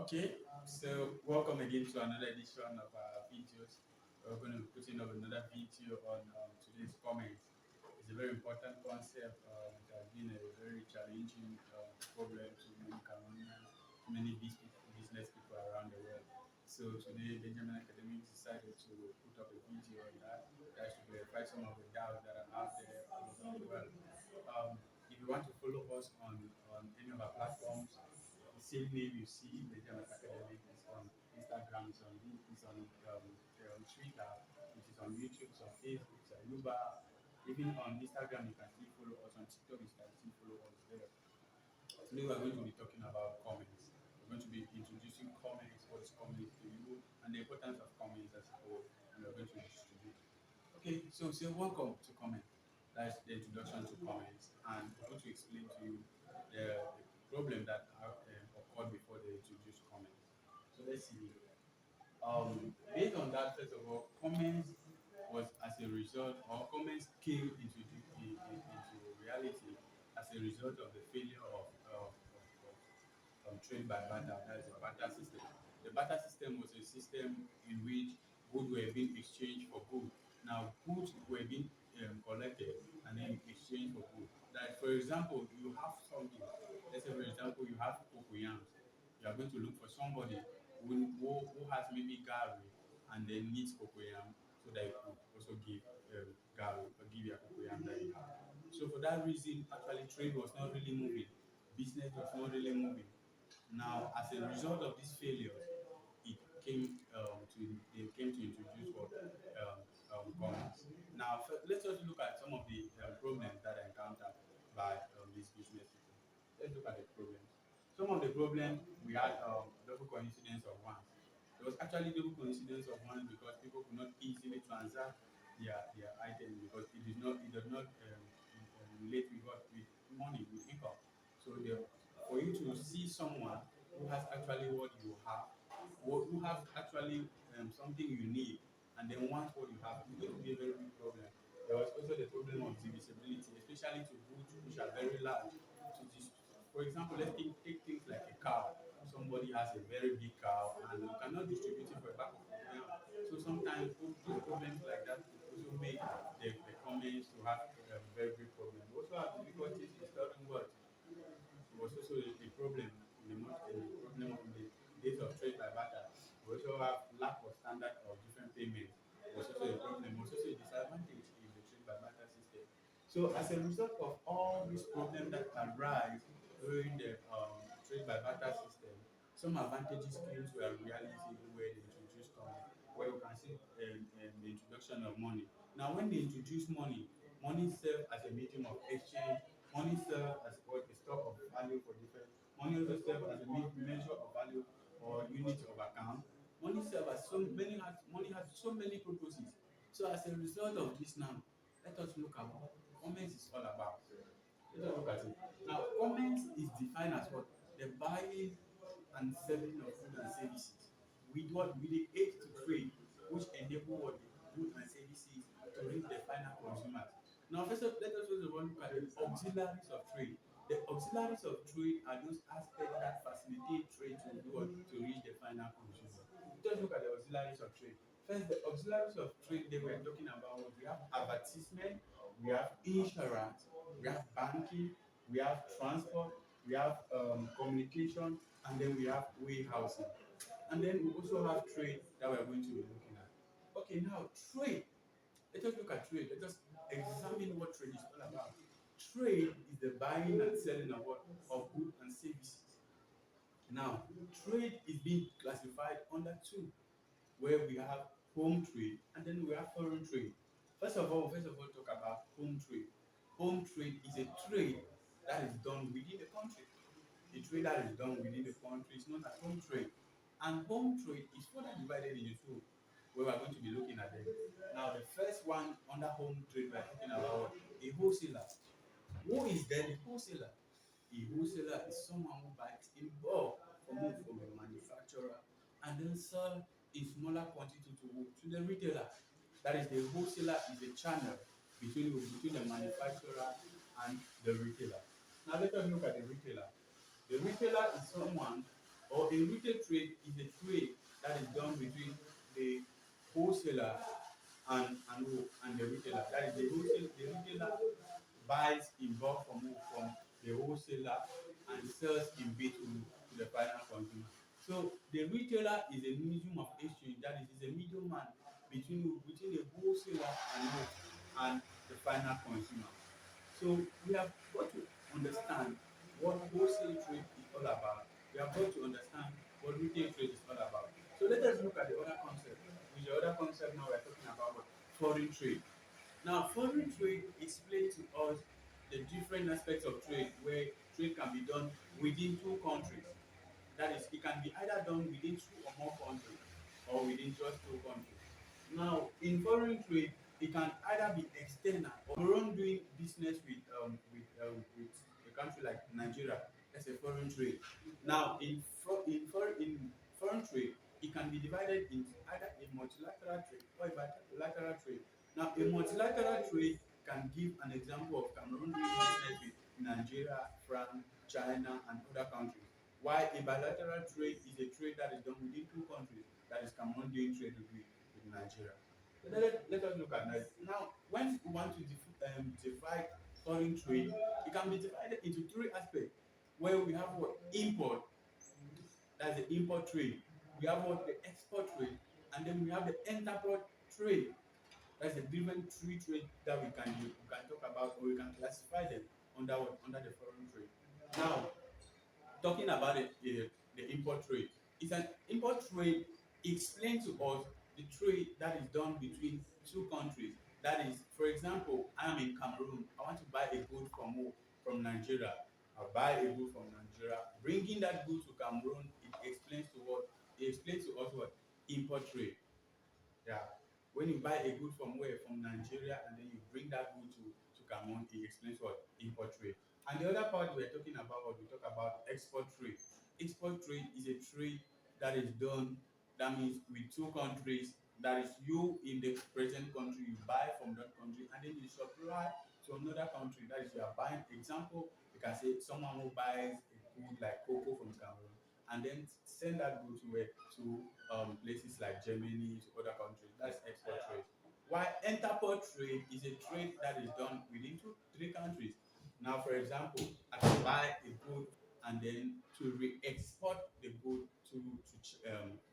Okay, so welcome again to another edition of our videos. We're going to be putting up another video on today's comments. It's a very important concept. It has been a very challenging problem to many Cameroonians, to many business people around the world. So today, Benjamin Academics decided to put up a video on that should clarify some of the doubts that are out there all around the world. If you want to follow us on any of our platforms, the same name you see, Benjamin Academic, is on Instagram, is on Twitter, which is on YouTube, it's on Facebook, it's on Uber. Even on Instagram, you can still follow us. On TikTok, you can still follow us there. Today, we are going to be talking about comments. We're going to be introducing comments, what is comments to you, and the importance of comments as a whole, and we're going to distribute. Okay, so say welcome to comment. That's the introduction to comments, and we're going to explain to you the problem that occurred before they introduced comments. So let's see. Based on that, first of all, comments was as a result, or comments came into reality as a result of the failure of trade by barter. That is a barter system. The barter system was a system in which goods were being exchanged for goods. Now, goods were being collected and then exchanged for goods. Like, for example, you have something. Let's say, for example, you have cocoyams. You are going to look for somebody who has maybe Gary and then needs cocoyam so that you could also give Gary or give your cocoyam that you have. So for that reason, actually trade was not really moving. Business was not really moving. Now, as a result of these failures, it came they came to introduce what commerce. Now, let's just look at some of the problems that are encountered by these business people. Let's look at the problems. Some of the problems we had double coincidence of ones. There was actually double coincidence of ones because people could not easily transact their items because it does not relate with what with money with income. So for you to see someone who has actually what you have, who has actually something you need, and then want what you have, it's going to be a very big problem. There was also the problem of divisibility, especially to goods which are very large. For example, take things like a cow. Somebody has a very big cow and you cannot distribute it for a bag of cocoyam. So sometimes those problems like that could also make the comments to have very big problem. We also have difficulties in storing what was also a problem in the problem in the days of trade by barter. We also have lack of standard of different payments. Was also a problem. Was also a disadvantage in the trade by barter system. So as a result of all these problems that arise during the trade by barter system, some advantages came to a reality where they introduced where you can see the introduction of money. Now, when they introduce money, money serves as a medium of exchange. Money serves as what a stock of value for different. Money also serves as a measure of value or unit of account. Money has so many purposes. So as a result of this now, let us look at what commerce is all about. Let us look at it. Now, commerce is defined as what? The buying and selling of goods and services. With what? With the aid to trade, which enable what the goods and services to reach the final consumers. Now, let us first of all look at the auxiliaries of trade. The auxiliaries of trade are those aspects that facilitate trade to do what? To reach the final consumer. Let us look at the auxiliaries of trade. First, the auxiliaries of trade they were talking about what we have advertisement, we have insurance, we have banking, we have transport, we have communication, and then we have warehousing. And then we also have trade that we're going to be looking at. Okay, now trade. Let us look at trade. Let us examine what trade is all about. Trade is the buying and selling of what? Of goods and services. Now, trade is being classified under two, where we have home trade and then we have foreign trade. First of all, talk about home trade. Home trade is a trade that is done within the country. A trade that is done within the country is known as home trade. And home trade is further divided into two, where we are going to be looking at them. Now, the first one under home trade, we are talking about a wholesaler. Who is then a wholesaler? A wholesaler is someone who buys in bulk from a manufacturer and then sell in smaller quantity to the retailer. That is, the wholesaler is a channel between the manufacturer and the retailer. Now let us look at the retailer. The retailer is someone Or a retail trade is a trade that is done between the wholesaler and the retailer. That is the retailer buys in bulk from the wholesaler and sells in bit to the final consumer. So the retailer is a medium of exchange, that is a middleman between the wholesaler and the final consumer. So we have got to understand what wholesale trade is all about. We have got to understand what retail trade is all about. So let us look at the other concept. With the other concept now we're talking about what? Foreign trade. Now foreign trade explains to us the different aspects of trade where trade can be done within two countries. That is, it can be either done within two or more countries or within just two countries. Now, in foreign trade, it can either be external or Cameroon doing business with a country like Nigeria. That's a foreign trade. Now, in foreign trade, it can be divided into either a multilateral trade or a bilateral trade. Now, a multilateral trade can give an example of Cameroon doing business with Nigeria, France, China, and other countries. While a bilateral trade is a trade that is done within two countries, that is Cameroon doing trade with Nigeria. So let us look at that. Now, when we want to divide foreign trade, it can be divided into three aspects. Where we have what? Import, that's the import trade. We have what? The export trade, and then we have the interport trade. That's the different three trade that we can talk about, or we can classify them under what? Under the foreign trade. Now, talking about the import trade. It's an import trade explains to us the trade that is done between two countries. That is, for example, I am in Cameroon. I want to buy a good from who? From Nigeria. I buy a good from Nigeria. Bringing that good to Cameroon, it explains to what? It explains to us what? Import trade. Yeah. When you buy a good from where? From Nigeria, and then you bring that good to Cameroon, it explains what? Import trade. And the other part we're talking about, what we talk about export trade. Export trade is a trade that is done, that means with two countries, that is you in the present country, you buy from that country, and then you supply to another country. That is, you are buying, example, you can say someone who buys a good like cocoa from Cameroon and then send that good to where? To places like Germany, to other countries. That's export trade. While interport trade is a trade that is done within two, three countries. Now, for example, I can buy a good and then to re-export the good to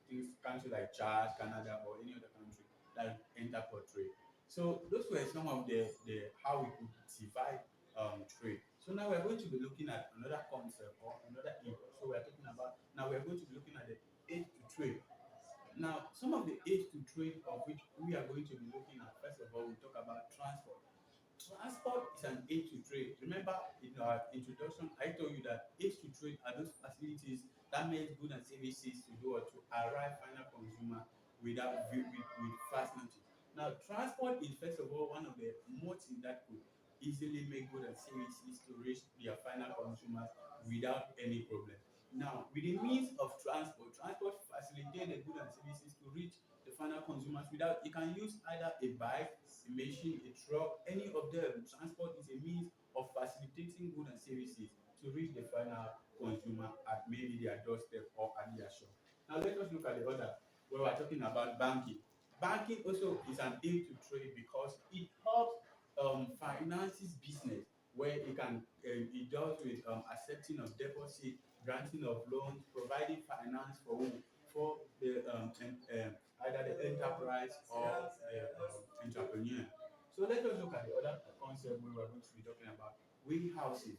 things countries like Chad, Canada, or any other country. That interport trade. So those were some of the how we could divide trade. So now we're going to be looking at another concept or another aim. So we're talking about now we're going to be looking at the aid to trade. Now, some of the aids to trade of which we are going to be looking at, first of all, we talk about transport. Transport is an aid to trade. Remember in our introduction, I told you that aids to trade are those facilities that make goods and services to do or to arrive final consumer with fast notice. Now, transport is first of all one of the modes that could easily make goods and services to reach their final consumers without any problem. Now, with the means of transport, transport facilitates the goods and services to reach the final consumers without, you can use either a bike, a machine, a truck, any of them. Transport is a means of facilitating goods and services to reach the final consumer at maybe their doorstep or at their shop. Now let us look at the other where we're talking about banking. Banking also is an aid to trade because it helps finances business where it deals with accepting of deposit, granting of loans, providing finance for who? For the either the enterprise or the entrepreneur. So let us look at the other concept we were going to be talking about warehousing.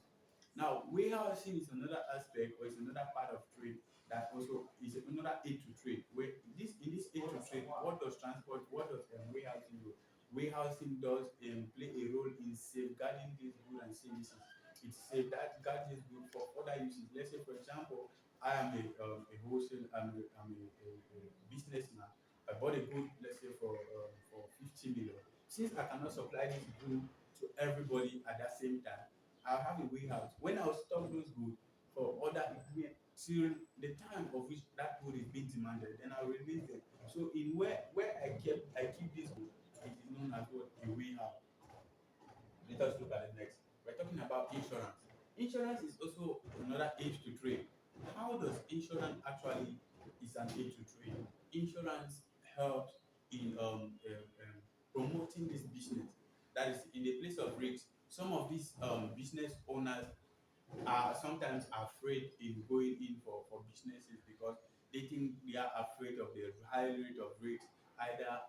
Now, warehousing is another aspect or is another part of trade that also is another aid to trade. Where this in this aid to trade, what does transport, what does warehousing do? Warehousing does play a role in safeguarding these goods and services. It safeguards these goods for other uses. Let's say, for example, I am a wholesale, a businessman. I bought a good, let's say for 50 million. Since I cannot supply this good to everybody at that same time, I'll have a warehouse. When I'll stock those goods for other till the time of which that good is being demanded, then I'll release them. So in where I keep this good, it is known as what? A warehouse. Let us look at the next. We're talking about insurance. Insurance is also another age to trade. How how does insurance actually is an aid to trade? Insurance helps in promoting this business. That is, in the place of risk, some of these business owners are sometimes afraid in going in for businesses because they think they are afraid of the high rate of risk, either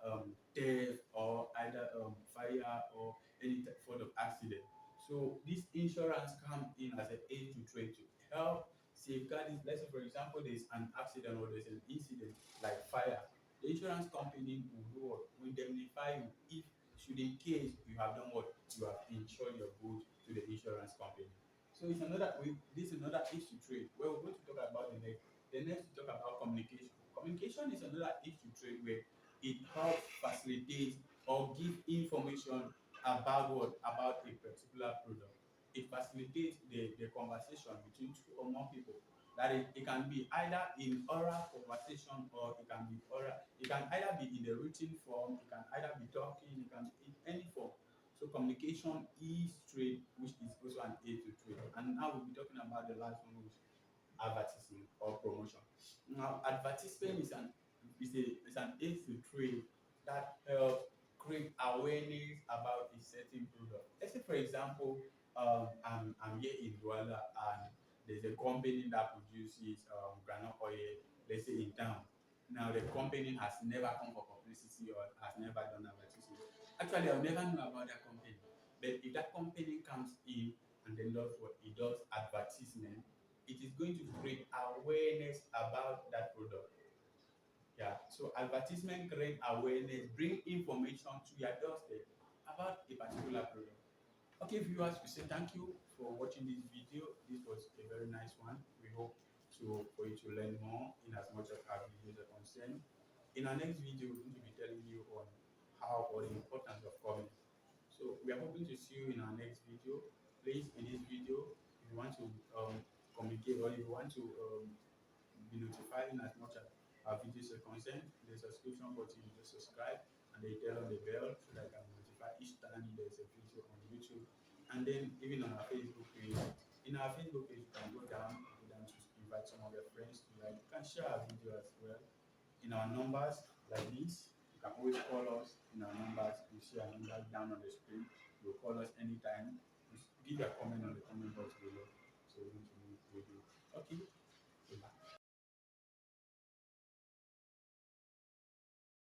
theft or either fire or any sort of accident. So this insurance comes in as an aid to trade to help safeguard this. Let's say, for example, there's an accident or there's an incident like fire. The insurance company will do what? Will indemnify you if, should in case you have done what? You have insured your goods to the insurance company. So it's another this is another issue trade where we're going to talk about the next. The next we talk about communication. Communication is another issue trade where it helps facilitate or give information about what about a particular product. It facilitates the conversation between two or more people. That it can be either in oral conversation or it can be oral. It can either be in the written form. It can either be talking. It can be in any form. So communication is trade, which is also an aid to trade. And now we'll be talking about the last one, which is advertising or promotion. Now, advertisement is an aid to trade that helps create awareness about a certain product. Let's say, for example, I'm here in Douala and there's a company that produces granite oil, let's say in town. Now, the company has never come for publicity or has never done advertising. Actually, I'll never know about that company. But if that company comes in and then does what it does advertisement, it is going to create awareness about that product. Yeah. So advertisement create awareness, bring information to your doorstep about a particular product. Okay, viewers, we say thank you for watching this video. This was a very nice one. We hope for you to learn more in as much as our videos are concerned. In our next video, we're going to be telling you on how or the importance of comments. So we are hoping to see you in our next video. Please, in this video, if you want to communicate or if you want to be notified in as much as our videos are concerned, the subscription button, you just subscribe and then turn on the bell so that I can notify each time there's a video on YouTube. And then even on our Facebook page, in our Facebook page, you can go down to invite some of your friends to like. You can share our video as well in our numbers like this. You can always call us in our numbers. You see our numbers down on the screen. You'll call us anytime. Just give a comment on the comment box below so we need to move with you. Okay. Goodbye.